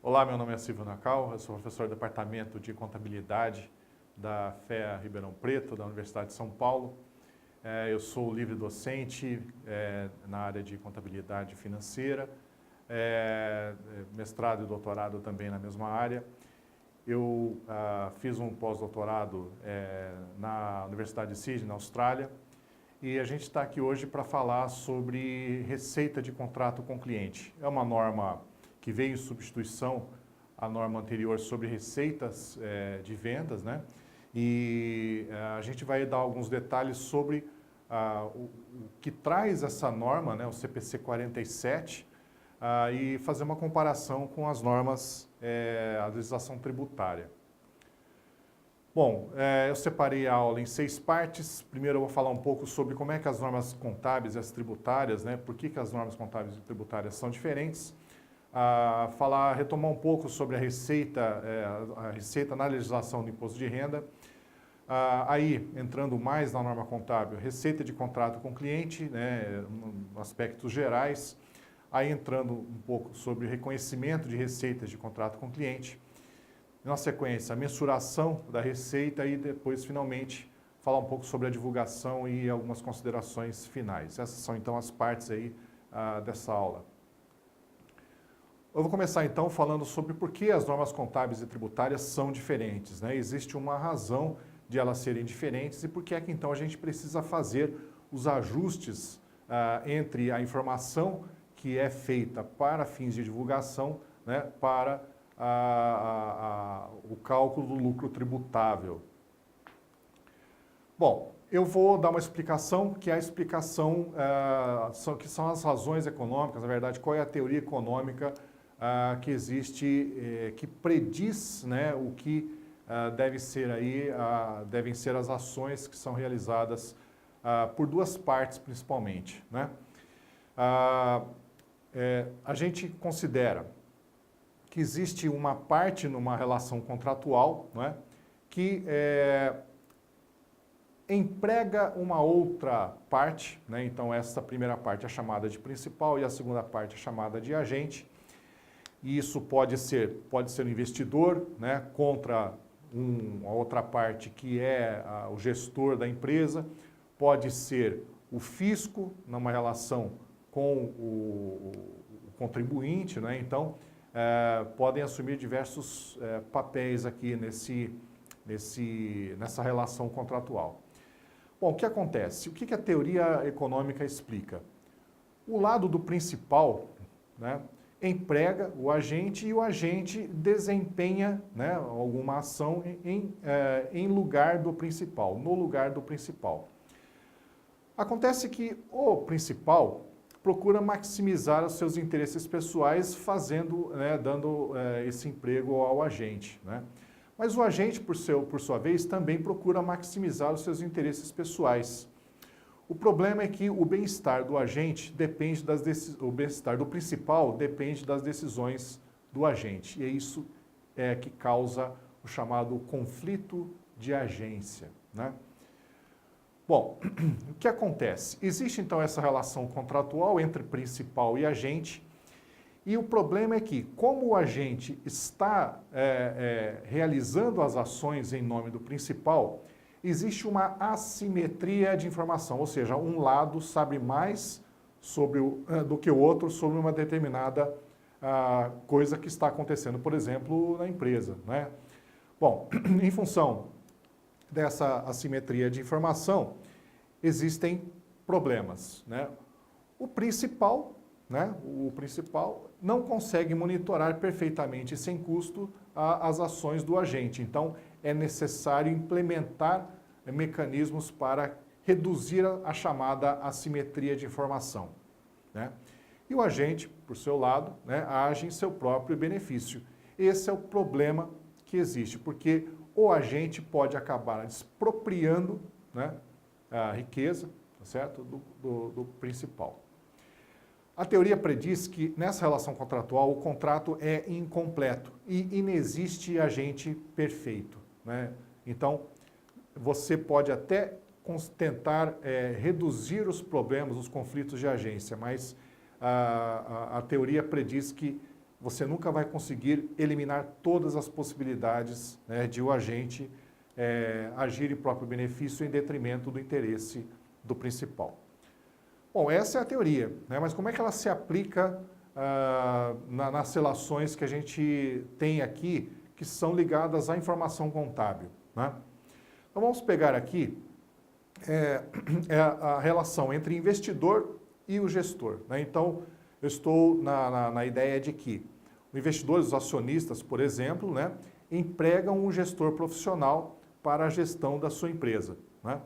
Olá, meu nome é Silvio Nacal, eu sou professor do Departamento de Contabilidade da FEA Ribeirão Preto, da Universidade de São Paulo. Eu sou livre docente na área de contabilidade financeira, mestrado e doutorado também na mesma área. Eu fiz um pós-doutorado na Universidade de Sydney, na Austrália, e a gente está aqui hoje para falar sobre receita de contrato com cliente. É uma norma que veio em substituição à norma anterior sobre receitas de vendas, né? E a gente vai dar alguns detalhes sobre o que traz essa norma, né, o CPC 47, e fazer uma comparação com as normas da legislação tributária. Bom, eu separei a aula em 6 partes. Primeiro eu vou falar um pouco sobre como é que as normas contábeis e as tributárias, né, por que as normas contábeis e tributárias são diferentes. Retomar um pouco sobre a receita na legislação do imposto de renda. Aí, entrando mais na norma contábil, receita de contrato com cliente, né, aspectos gerais. Aí, entrando um pouco sobre reconhecimento de receitas de contrato com cliente. Na sequência, a mensuração da receita e depois, finalmente, falar um pouco sobre a divulgação e algumas considerações finais. Essas são, então, as partes aí dessa aula. Eu vou começar então falando sobre por que as normas contábeis e tributárias são diferentes, né? Existe uma razão de elas serem diferentes e por que é que então a gente precisa fazer os ajustes entre a informação que é feita para fins de divulgação, né, para o cálculo do lucro tributável. Bom, eu vou dar uma explicação, que é a explicação, que são as razões econômicas, na verdade, qual é a teoria econômica que existe, que prediz, né, o que devem ser as ações que são realizadas por duas partes principalmente, né? A gente considera que existe uma parte numa relação contratual, né, que emprega uma outra parte, né? Então essa primeira parte é chamada de principal e a segunda parte é chamada de agente. E isso pode ser o investidor, né, contra a outra parte que é o gestor da empresa, pode ser o fisco numa relação com o contribuinte, né? Então podem assumir diversos papéis aqui nessa relação contratual. Bom, o que acontece? O que a teoria econômica explica? O lado do principal, né, emprega o agente e o agente desempenha, né, alguma ação em lugar do principal, no lugar do principal. Acontece que o principal procura maximizar os seus interesses pessoais dando esse emprego ao agente, né? Mas o agente, por sua vez, também procura maximizar os seus interesses pessoais. O problema é que o bem-estar do agente depende o bem-estar do principal depende das decisões do agente. E é isso que causa o chamado conflito de agência, né? Bom, o que acontece? Existe então essa relação contratual entre principal e agente, e o problema é que, como o agente está realizando as ações em nome do principal, existe uma assimetria de informação, ou seja, um lado sabe mais do que o outro sobre uma determinada coisa que está acontecendo, por exemplo, na empresa, né? Bom, em função dessa assimetria de informação, existem problemas, né? O principal não consegue monitorar perfeitamente e sem custo as ações do agente. Então, é necessário implementar mecanismos para reduzir a chamada assimetria de informação, né? E o agente, por seu lado, né, age em seu próprio benefício. Esse é o problema que existe, porque o agente pode acabar expropriando, né, a riqueza, tá certo, do principal. A teoria prediz que nessa relação contratual o contrato é incompleto e inexiste agente perfeito, né? Então, você pode até tentar reduzir os problemas, os conflitos de agência, mas a teoria prediz que você nunca vai conseguir eliminar todas as possibilidades, né, de o agente agir em próprio benefício em detrimento do interesse do principal. Bom, essa é a teoria, né, mas como é que ela se aplica nas relações que a gente tem aqui, que são ligadas à informação contábil, né? Então vamos pegar aqui a relação entre investidor e o gestor, né? Então, eu estou na ideia de que os investidores, os acionistas, por exemplo, né, empregam um gestor profissional para a gestão da sua empresa, né?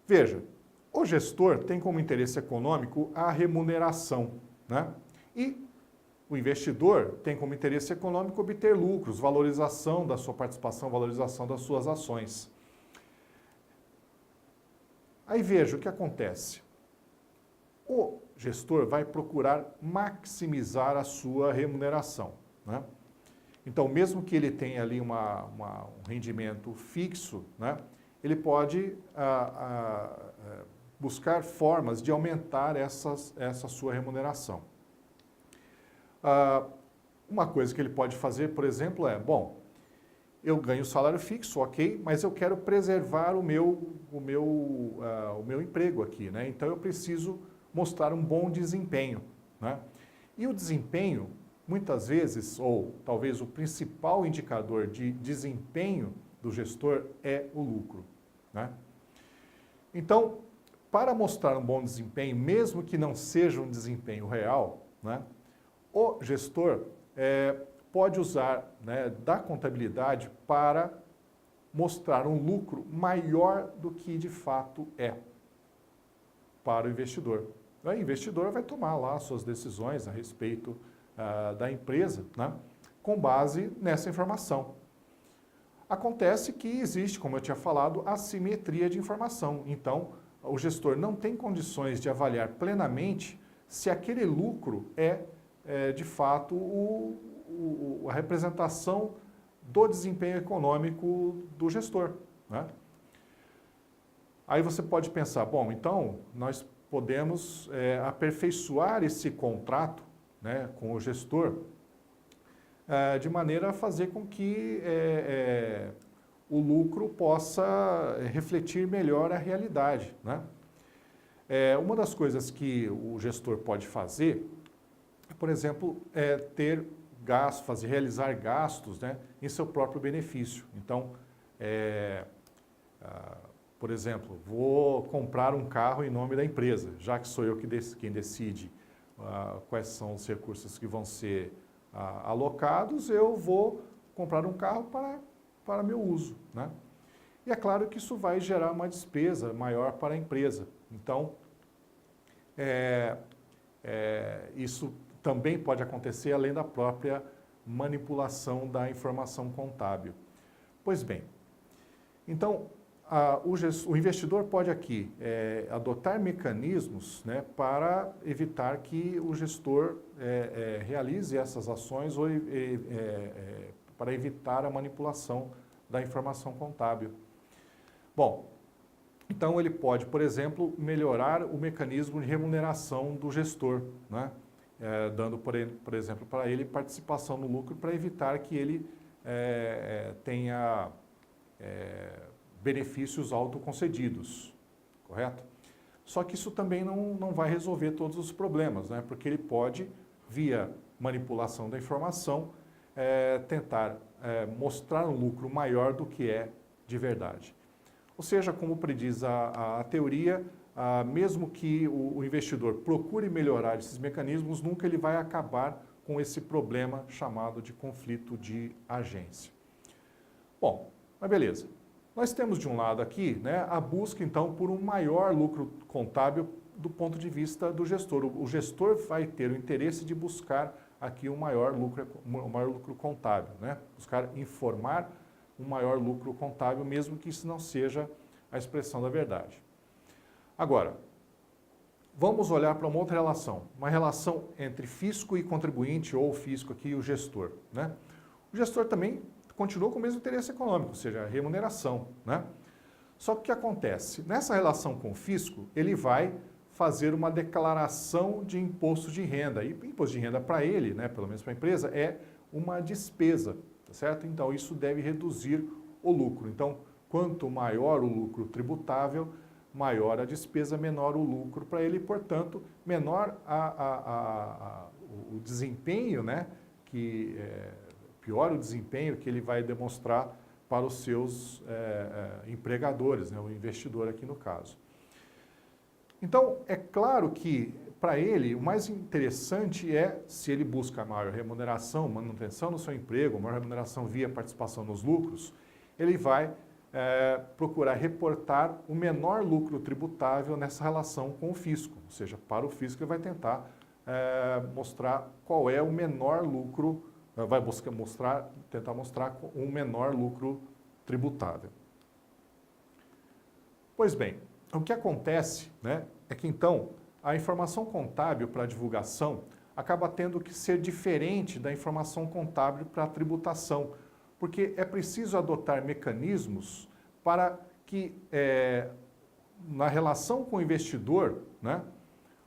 Veja, o gestor tem como interesse econômico a remuneração, né? E o investidor tem como interesse econômico obter lucros, valorização da sua participação, valorização das suas ações. Aí veja o que acontece. O gestor vai procurar maximizar a sua remuneração, né? Então, mesmo que ele tenha ali um rendimento fixo, né, ele pode buscar formas de aumentar essa sua remuneração. Uma coisa que ele pode fazer, por exemplo, bom, eu ganho salário fixo, ok, mas eu quero preservar o meu emprego aqui, né? Então, eu preciso mostrar um bom desempenho, né? E o desempenho, muitas vezes, ou talvez o principal indicador de desempenho do gestor é o lucro, né? Então, para mostrar um bom desempenho, mesmo que não seja um desempenho real, né, o gestor pode usar, né, da contabilidade para mostrar um lucro maior do que de fato é para o investidor. O investidor vai tomar lá suas decisões a respeito da empresa, né, com base nessa informação. Acontece que existe, como eu tinha falado, assimetria de informação. Então, o gestor não tem condições de avaliar plenamente se aquele lucro de fato, a representação do desempenho econômico do gestor, né? Aí você pode pensar, bom, então nós podemos aperfeiçoar esse contrato, né, com o gestor de maneira a fazer com que o lucro possa refletir melhor a realidade, né? Uma das coisas que o gestor pode fazer, por exemplo, ter gastos, realizar gastos, né, em seu próprio benefício. Então, por exemplo, vou comprar um carro em nome da empresa, já que sou eu quem decide quais são os recursos que vão ser alocados, eu vou comprar um carro para meu uso, né? E é claro que isso vai gerar uma despesa maior para a empresa. Então, isso também pode acontecer além da própria manipulação da informação contábil. Pois bem, então, o investidor pode aqui adotar mecanismos, né, para evitar que o gestor realize essas ações ou para evitar a manipulação da informação contábil. Bom, então ele pode, por exemplo, melhorar o mecanismo de remuneração do gestor, né, dando, por exemplo, para ele participação no lucro para evitar que ele tenha benefícios autoconcedidos, correto? Só que isso também não vai resolver todos os problemas, né? Porque ele pode, via manipulação da informação, tentar mostrar um lucro maior do que é de verdade. Ou seja, como prediz a teoria, mesmo que o investidor procure melhorar esses mecanismos, nunca ele vai acabar com esse problema chamado de conflito de agência. Bom, mas beleza. Nós temos de um lado aqui, né, a busca então por um maior lucro contábil do ponto de vista do gestor. O gestor vai ter o interesse de buscar aqui um maior lucro contábil, né? Buscar informar um maior lucro contábil, mesmo que isso não seja a expressão da verdade. Agora, vamos olhar para uma outra relação, uma relação entre fisco e contribuinte, ou o fisco aqui e o gestor, né? O gestor também continua com o mesmo interesse econômico, ou seja, a remuneração, né? Só que o que acontece? Nessa relação com o fisco, ele vai fazer uma declaração de imposto de renda. E imposto de renda para ele, né, pelo menos para a empresa, é uma despesa, tá certo? Então isso deve reduzir o lucro. Então, quanto maior o lucro tributável, maior a despesa, menor o lucro para ele, e, portanto, menor o desempenho, né, pior o desempenho que ele vai demonstrar para os seus empregadores, né, o investidor aqui no caso. Então, é claro que, para ele, o mais interessante é, se ele busca maior remuneração, manutenção no seu emprego, maior remuneração via participação nos lucros, ele vai procurar reportar o menor lucro tributável nessa relação com o fisco. Ou seja, para o fisco ele vai tentar mostrar qual é o menor lucro, vai tentar mostrar um menor lucro tributável. Pois bem, o que acontece, né, é que então a informação contábil para divulgação acaba tendo que ser diferente da informação contábil para a tributação, porque é preciso adotar mecanismos para que, na relação com o investidor, né,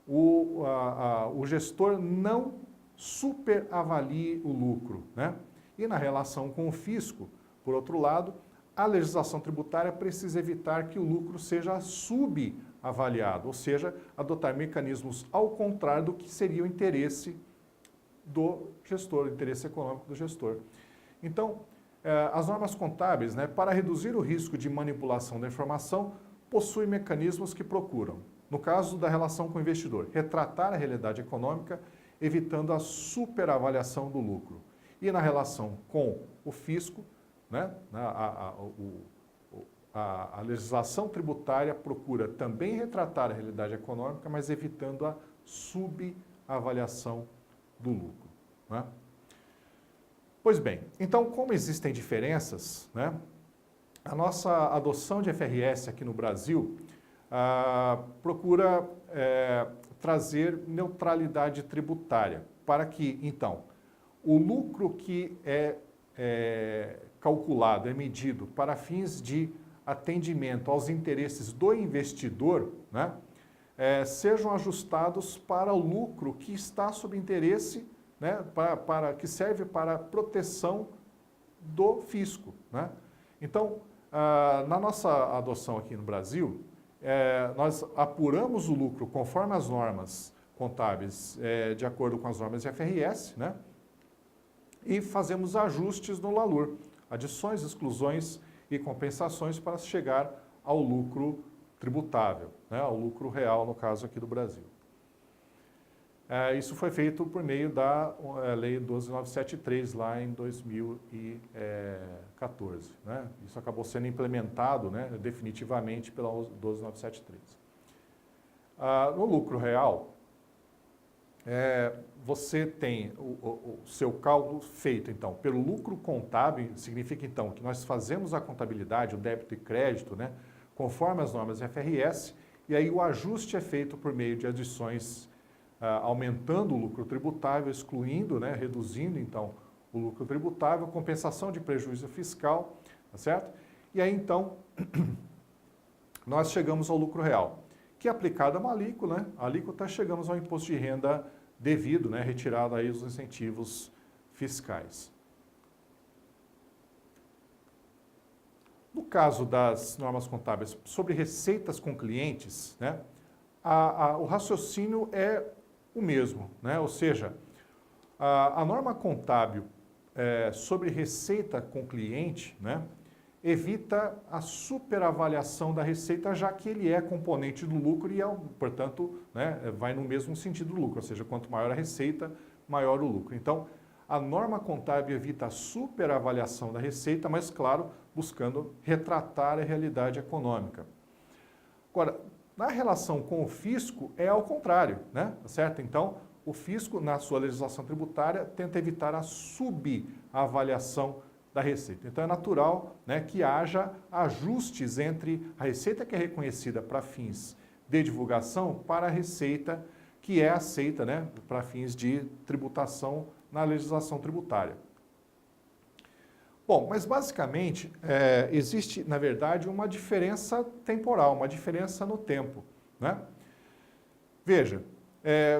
o gestor não superavalie o lucro, né? E na relação com o fisco, por outro lado, a legislação tributária precisa evitar que o lucro seja subavaliado, ou seja, adotar mecanismos ao contrário do que seria o interesse do gestor, o interesse econômico do gestor. Então, as normas contábeis, né, para reduzir o risco de manipulação da informação, possuem mecanismos que procuram, no caso da relação com o investidor, retratar a realidade econômica, evitando a superavaliação do lucro. E na relação com o fisco, né, a legislação tributária procura também retratar a realidade econômica, mas evitando a subavaliação do lucro, né? Pois bem, então como existem diferenças, né, a nossa adoção de FRS aqui no Brasil procura trazer neutralidade tributária, para que, então, o lucro que é calculado, é medido para fins de atendimento aos interesses do investidor, né, sejam ajustados para o lucro que está sob interesse, né, que serve para a proteção do fisco, né? Então, na nossa adoção aqui no Brasil, nós apuramos o lucro conforme as normas contábeis, de acordo com as normas de FRS, né? E fazemos ajustes no LALUR, adições, exclusões e compensações para chegar ao lucro tributável, né? Ao lucro real, no caso aqui do Brasil. Isso foi feito por meio da Lei 12.973, lá em 2014. Né? Isso acabou sendo implementado, né, definitivamente pela 12.973. No lucro real, você tem o seu cálculo feito, então, pelo lucro contábil, significa, então, que nós fazemos a contabilidade, o débito e crédito, né, conforme as normas FRS, e aí o ajuste é feito por meio de adições, aumentando o lucro tributável, excluindo, né, reduzindo, então, o lucro tributável, compensação de prejuízo fiscal, tá certo? E aí, então, nós chegamos ao lucro real, que é aplicado a uma alíquota, né? A alíquota, chegamos ao imposto de renda devido, né, retirado aí os incentivos fiscais. No caso das normas contábeis sobre receitas com clientes, né, o raciocínio é o mesmo, né? Ou seja, a norma contábil sobre receita com cliente, né, evita a superavaliação da receita, já que ele é componente do lucro e, portanto, né, vai no mesmo sentido do lucro, ou seja, quanto maior a receita, maior o lucro. Então, a norma contábil evita a superavaliação da receita, mas, claro, buscando retratar a realidade econômica. Agora, na relação com o fisco é ao contrário, né? Certo? Então, o fisco, na sua legislação tributária, tenta evitar a subavaliação da receita. Então, é natural, né, que haja ajustes entre a receita que é reconhecida para fins de divulgação para a receita que é aceita, né, para fins de tributação na legislação tributária. Bom, mas basicamente existe, na verdade, uma diferença temporal, uma diferença no tempo, né? Veja,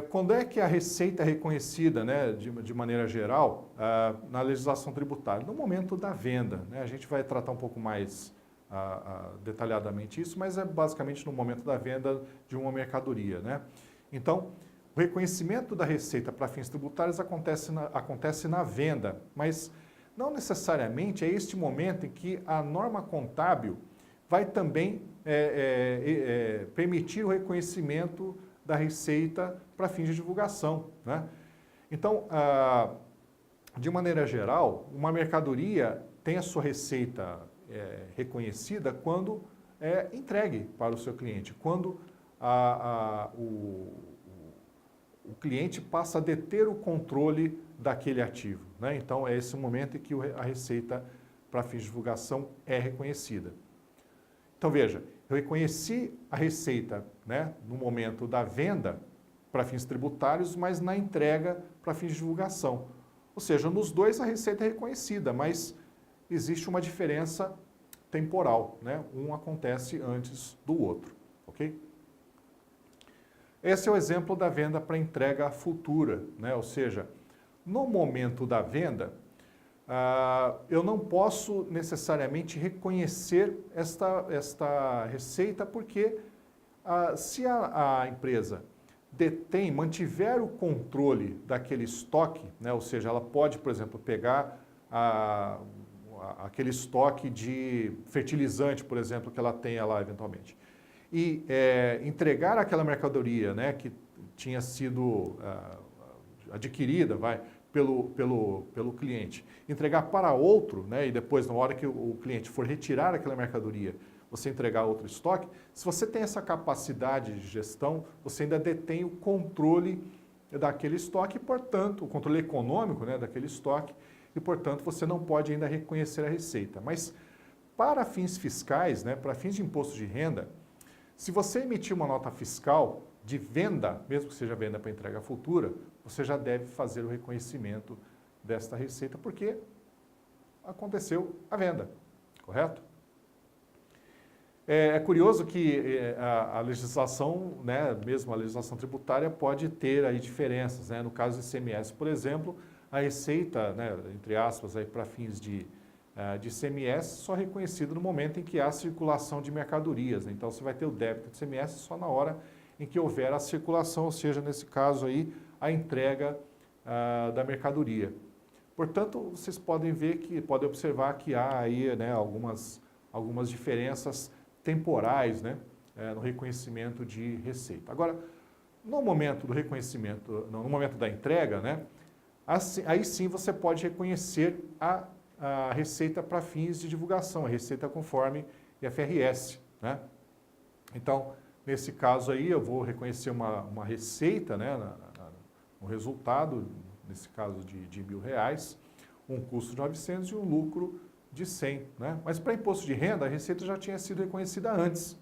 quando é que a receita é reconhecida, né, de maneira geral, na legislação tributária? No momento da venda, né? A gente vai tratar um pouco mais detalhadamente isso, mas é basicamente no momento da venda de uma mercadoria, né? Então, o reconhecimento da receita para fins tributários acontece na venda, mas não necessariamente é este momento em que a norma contábil vai também permitir o reconhecimento da receita para fins de divulgação, né? Então, de maneira geral, uma mercadoria tem a sua receita reconhecida quando é entregue para o seu cliente, quando o cliente passa a deter o controle daquele ativo, né? Então, é esse o momento em que a receita para fins de divulgação é reconhecida. Então, veja, eu reconheci a receita, né, no momento da venda para fins tributários, mas na entrega para fins de divulgação. Ou seja, nos dois a receita é reconhecida, mas existe uma diferença temporal, né? Um acontece antes do outro, ok? Esse é o exemplo da venda para entrega futura, né? Ou seja, no momento da venda, eu não posso necessariamente reconhecer esta receita porque se a empresa mantiver o controle daquele estoque, né, ou seja, ela pode, por exemplo, pegar aquele estoque de fertilizante, por exemplo, que ela tenha lá eventualmente, e entregar aquela mercadoria, né, que tinha sido adquirida, pelo cliente, entregar para outro, né, e depois, na hora que o cliente for retirar aquela mercadoria, você entregar outro estoque, se você tem essa capacidade de gestão, você ainda detém o controle daquele estoque, portanto, o controle econômico, né, daquele estoque, e, portanto, você não pode ainda reconhecer a receita. Mas, para fins fiscais, né, para fins de imposto de renda, se você emitir uma nota fiscal de venda, mesmo que seja venda para entrega futura, você já deve fazer o reconhecimento desta receita, porque aconteceu a venda, correto? É curioso que a legislação, né, mesmo a legislação tributária, pode ter aí diferenças, né? No caso do ICMS, por exemplo, a receita, né, entre aspas, para fins de ICMS só é reconhecida no momento em que há circulação de mercadorias, né? Então, você vai ter o débito de ICMS só na hora em que houver a circulação, ou seja, nesse caso aí, a entrega da mercadoria. Portanto, vocês podem observar que há aí, né, algumas diferenças temporais, né, no reconhecimento de receita. Agora, no momento do reconhecimento, no momento da entrega, né, aí sim você pode reconhecer a receita para fins de divulgação, a receita conforme IFRS, né? Então, nesse caso aí, eu vou reconhecer uma receita, né, um resultado, nesse caso de R$1.000, um custo de 900 e um lucro de 100, né? Mas para imposto de renda, a receita já tinha sido reconhecida antes,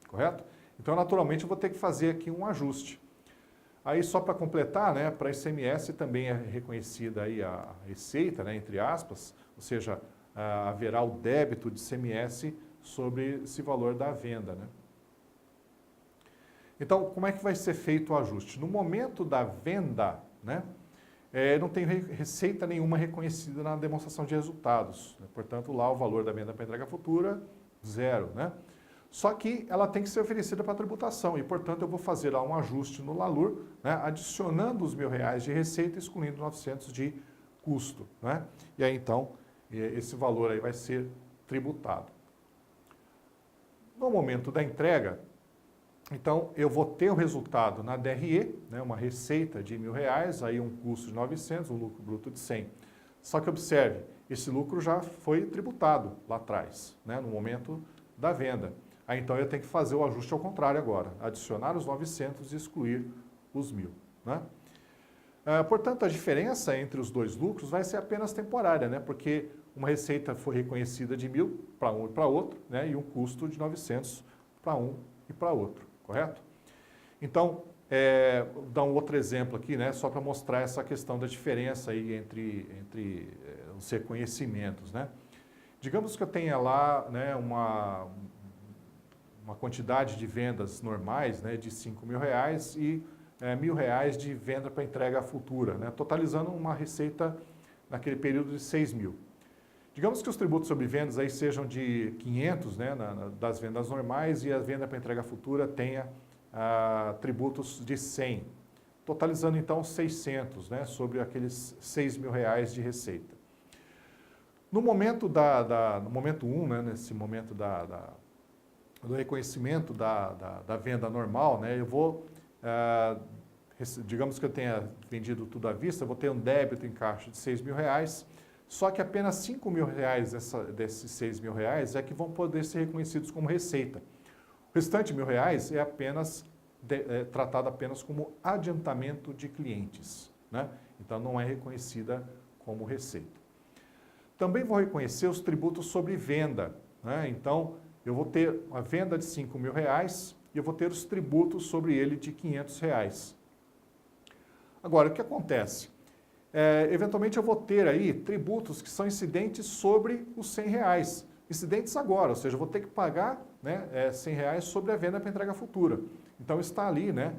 correto? Então, naturalmente, eu vou ter que fazer aqui um ajuste. Aí, só para completar, né, para ICMS também é reconhecida aí a receita, né, entre aspas, ou seja, haverá o débito de ICMS sobre esse valor da venda, né? Então, como é que vai ser feito o ajuste? No momento da venda, né, não tem receita nenhuma reconhecida na demonstração de resultados, né? Portanto, lá o valor da venda para entrega futura, 0, né? Só que ela tem que ser oferecida para tributação e, portanto, eu vou fazer lá um ajuste no LALUR, né, adicionando os R$1.000 de receita, excluindo 900 de custo, né? E aí, então, esse valor aí vai ser tributado. No momento da entrega, então, eu vou ter o resultado na DRE, né, uma receita de R$1.000, aí um custo de 900, um lucro bruto de 100. Só que observe, esse lucro já foi tributado lá atrás, né, no momento da venda. Aí, então, eu tenho que fazer o ajuste ao contrário agora, adicionar os 900 e excluir os 1.000, né? Portanto, a diferença entre os dois lucros vai ser apenas temporária, né, porque uma receita foi reconhecida de 1.000 para um e para outro, né, e um custo de 900 para um e para outro. Correto? Então, vou dar um outro exemplo aqui, né, só para mostrar essa questão da diferença aí entre os reconhecimentos, né? Digamos que eu tenha lá, né, uma quantidade de vendas normais, né, de R$ 5.000 e R$ 1.000 de venda para entrega futura, né, totalizando uma receita naquele período de 6.000. Digamos que os tributos sobre vendas aí sejam de 500, né, das vendas normais, e a venda para entrega futura tenha tributos de 100, totalizando então 600, né, sobre aqueles R$ 6.000 de receita. No momento no momento 1, né, nesse momento do reconhecimento da venda normal, né, eu vou, digamos que eu tenha vendido tudo à vista, eu vou ter um débito em caixa de R$ 6.000, só que apenas R$ 5.000 desses R$ 6.000 é que vão poder ser reconhecidos como receita. O restante R$ 1.000 é apenas tratado apenas como adiantamento de clientes, né? Então não é reconhecida como receita. Também vou reconhecer os tributos sobre venda, né? Então eu vou ter a venda de R$ 5.000 e eu vou ter os tributos sobre ele de R$ 500. Agora, o que acontece? Eventualmente eu vou ter aí tributos que são incidentes sobre os R$ 100. Incidentes agora, ou seja, eu vou ter que pagar, né, R$ 100 sobre a venda para entrega futura. Então está ali, né,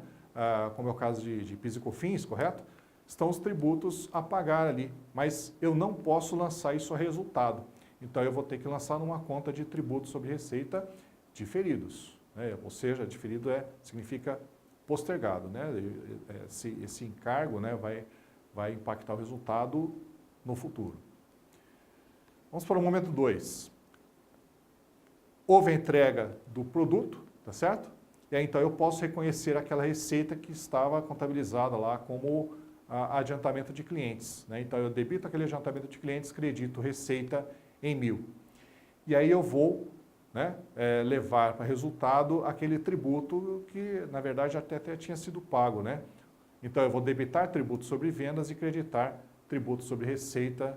como é o caso de PIS e COFINS, correto? Estão os tributos a pagar ali, mas eu não posso lançar isso a resultado. Então eu vou ter que lançar numa conta de tributos sobre receita diferidos, né? Ou seja, diferido significa postergado, né? Esse encargo, né, vai impactar o resultado no futuro. Vamos para o momento 2. Houve a entrega do produto, tá certo? E aí, então eu posso reconhecer aquela receita que estava contabilizada lá como adiantamento de clientes, né? Então eu debito aquele adiantamento de clientes, credito receita em 1.000. E aí eu vou, né, levar para resultado aquele tributo que na verdade até tinha sido pago, né? Então eu vou debitar tributos sobre vendas e creditar tributos sobre receita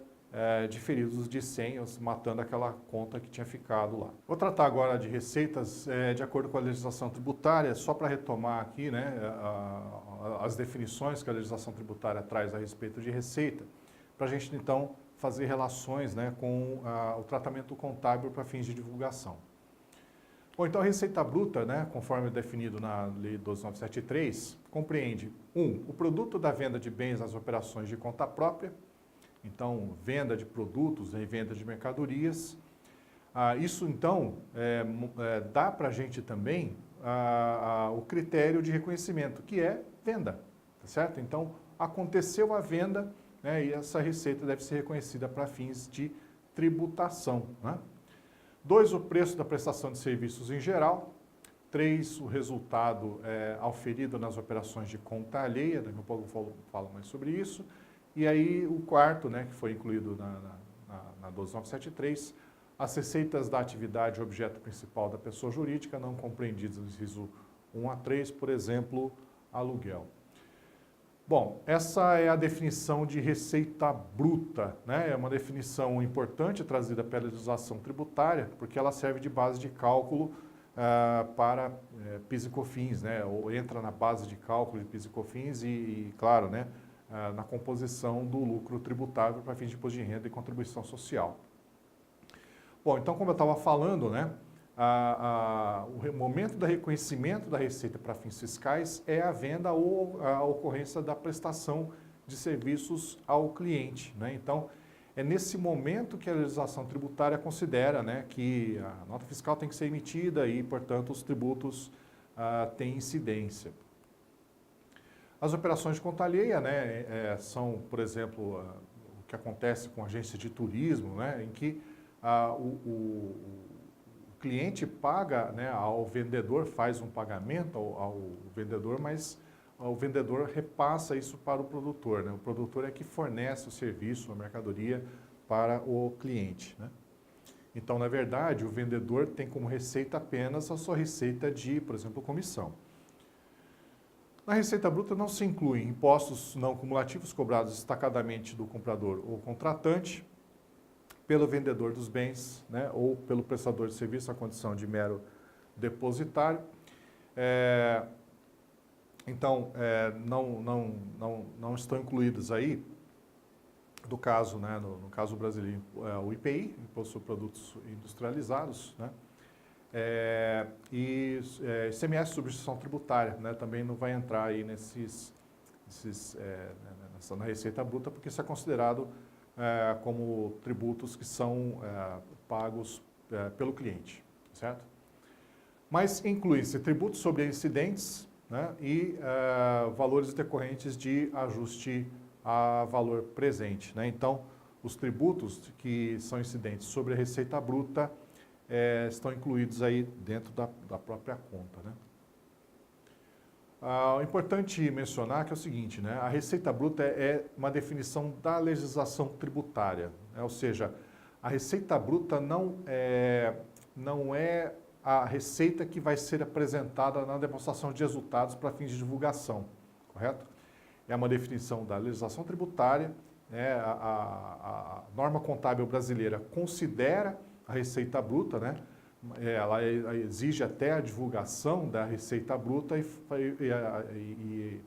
diferidos de 100, matando aquela conta que tinha ficado lá. Vou tratar agora de receitas de acordo com a legislação tributária, só para retomar aqui, né, as definições que a legislação tributária traz a respeito de receita, para a gente então fazer relações, né, com o tratamento contábil para fins de divulgação. Bom, então a receita bruta, né, conforme definido na Lei 12.973, compreende 1. O produto da venda de bens nas operações de conta própria, então venda de produtos e venda de mercadorias. Isso então dá para a gente também o critério de reconhecimento, que é venda, tá certo? Então aconteceu a venda, né, e essa receita deve ser reconhecida para fins de tributação, né? 2, o preço da prestação de serviços em geral. 3, o resultado auferido nas operações de conta alheia, daqui a pouco eu falo mais sobre isso. E aí o quarto, né, que foi incluído na 12.973, as receitas da atividade objeto principal da pessoa jurídica não compreendidas no inciso 1 a 3, por exemplo, aluguel. Bom, essa é a definição de receita bruta, né? É uma definição importante trazida pela legislação tributária, porque ela serve de base de cálculo para PIS e COFINS, né? Ou entra na base de cálculo de PIS e COFINS e claro, né, na composição do lucro tributável para fins de imposto de renda e contribuição social. Bom, então como eu estava falando, né, o momento do reconhecimento da receita para fins fiscais é a venda ou a ocorrência da prestação de serviços ao cliente, né? Então, é nesse momento que a legislação tributária considera, né, que a nota fiscal tem que ser emitida e, portanto, os tributos têm incidência. As operações de conta alheia, né, são, por exemplo, o que acontece com agências de turismo, né, em que o cliente paga, né, ao vendedor, faz um pagamento ao vendedor, mas o vendedor repassa isso para o produtor, né? O produtor é que fornece o serviço, a mercadoria para o cliente, né? Então, na verdade, o vendedor tem como receita apenas a sua receita de, por exemplo, comissão. Na receita bruta não se incluem impostos não cumulativos cobrados destacadamente do comprador ou contratante, pelo vendedor dos bens, né, ou pelo prestador de serviço à condição de mero depositário. Então, não estão incluídos aí, do caso, né, no caso brasileiro, o IPI, Imposto sobre Produtos Industrializados, né, ICMS, substituição tributária, né, também não vai entrar aí na receita bruta, porque isso é considerado como tributos que são pagos pelo cliente, certo? Mas inclui-se tributos sobre incidentes, né, e valores decorrentes de ajuste a valor presente, né? Então, os tributos que são incidentes sobre a receita bruta estão incluídos aí dentro da própria conta, né? É importante mencionar que é o seguinte, né? A receita bruta é uma definição da legislação tributária, né? Ou seja, a receita bruta não é a receita que vai ser apresentada na demonstração de resultados para fins de divulgação, correto? É uma definição da legislação tributária, né? A norma contábil brasileira considera a receita bruta, né? Ela exige até a divulgação da receita bruta e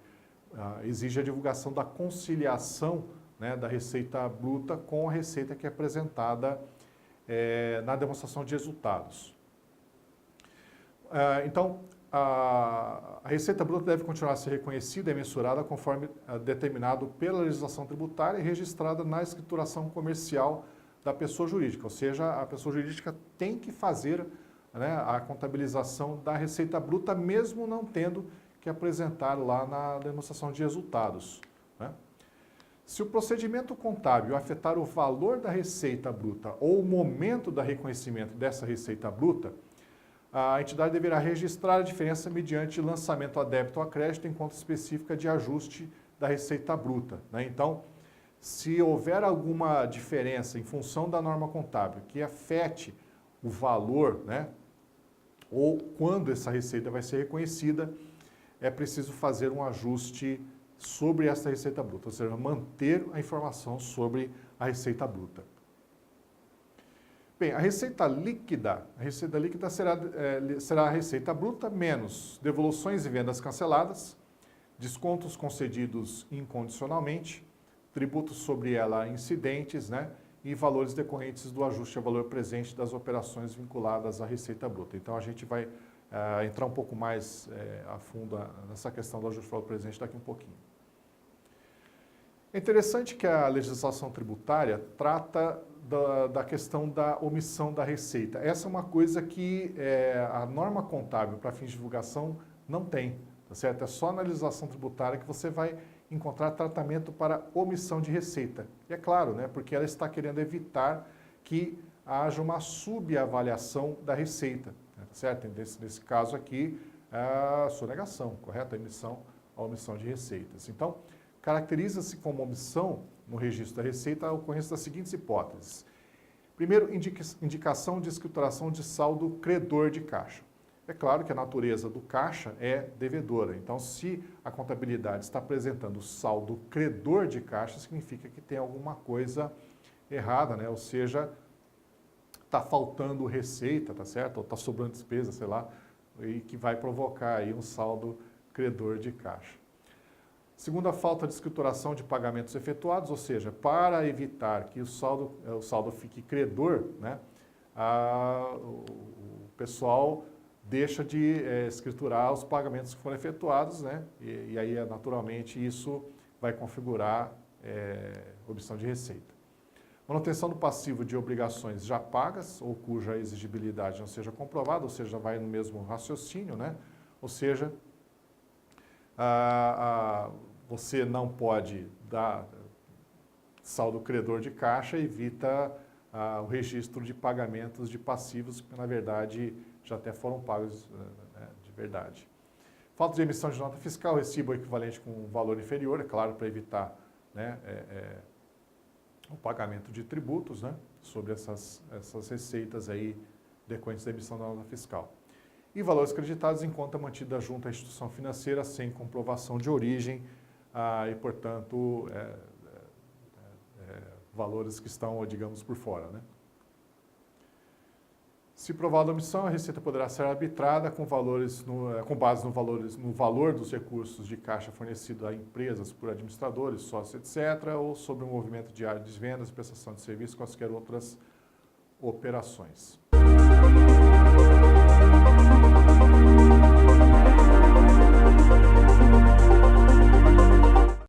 exige a divulgação da conciliação, né, da receita bruta com a receita que é apresentada na demonstração de resultados. Então, a receita bruta deve continuar a ser reconhecida e mensurada conforme determinado pela legislação tributária e registrada na escrituração comercial da pessoa jurídica, ou seja, a pessoa jurídica tem que fazer, né, a contabilização da receita bruta, mesmo não tendo que apresentar lá na demonstração de resultados, né? Se o procedimento contábil afetar o valor da receita bruta ou o momento do reconhecimento dessa receita bruta, a entidade deverá registrar a diferença mediante lançamento a débito ou a crédito em conta específica de ajuste da receita bruta, né? Então, se houver alguma diferença em função da norma contábil que afete o valor, né, ou quando essa receita vai ser reconhecida, é preciso fazer um ajuste sobre essa receita bruta, ou seja, manter a informação sobre a receita bruta. Bem, a receita líquida será a receita bruta menos devoluções e vendas canceladas, descontos concedidos incondicionalmente, tributos sobre ela incidentes, né, e valores decorrentes do ajuste a valor presente das operações vinculadas à receita bruta. Então, a gente vai entrar um pouco mais a fundo nessa questão do ajuste a valor presente daqui um pouquinho. É interessante que a legislação tributária trata da questão da omissão da receita. Essa é uma coisa que a norma contábil para fins de divulgação não tem, tá certo? É só na legislação tributária que você vai encontrar tratamento para omissão de receita. E é claro, né, porque ela está querendo evitar que haja uma subavaliação da receita, né, certo? Nesse caso aqui, a sonegação, correto? A omissão de receitas. Então, caracteriza-se como omissão no registro da receita a ocorrência das seguintes hipóteses. Primeiro, indicação de escrituração de saldo credor de caixa. É claro que a natureza do caixa é devedora. Então, se a contabilidade está apresentando saldo credor de caixa, significa que tem alguma coisa errada, né? Ou seja, está faltando receita, tá certo? Ou está sobrando despesa, sei lá, e que vai provocar aí um saldo credor de caixa. Segundo, a falta de escrituração de pagamentos efetuados, ou seja, para evitar que o saldo fique credor, né, o pessoal deixa de escriturar os pagamentos que foram efetuados, né? E aí, naturalmente, isso vai configurar omissão de receita. Manutenção do passivo de obrigações já pagas ou cuja exigibilidade não seja comprovada, ou seja, vai no mesmo raciocínio, né? Ou seja, você não pode dar saldo credor de caixa, evita o registro de pagamentos de passivos que, na verdade, já até foram pagos de verdade. Falta de emissão de nota fiscal, recibo equivalente com um valor inferior, é claro, para evitar, né, o pagamento de tributos, né, sobre essas receitas aí decorrentes da emissão da nota fiscal. E valores creditados em conta mantida junto à instituição financeira sem comprovação de origem e, portanto, valores que estão, digamos, por fora, né? Se provada a omissão, a receita poderá ser arbitrada com base no valor dos recursos de caixa fornecido a empresas por administradores, sócios, etc., ou sobre o movimento diário de vendas, prestação de serviços, quaisquer outras operações.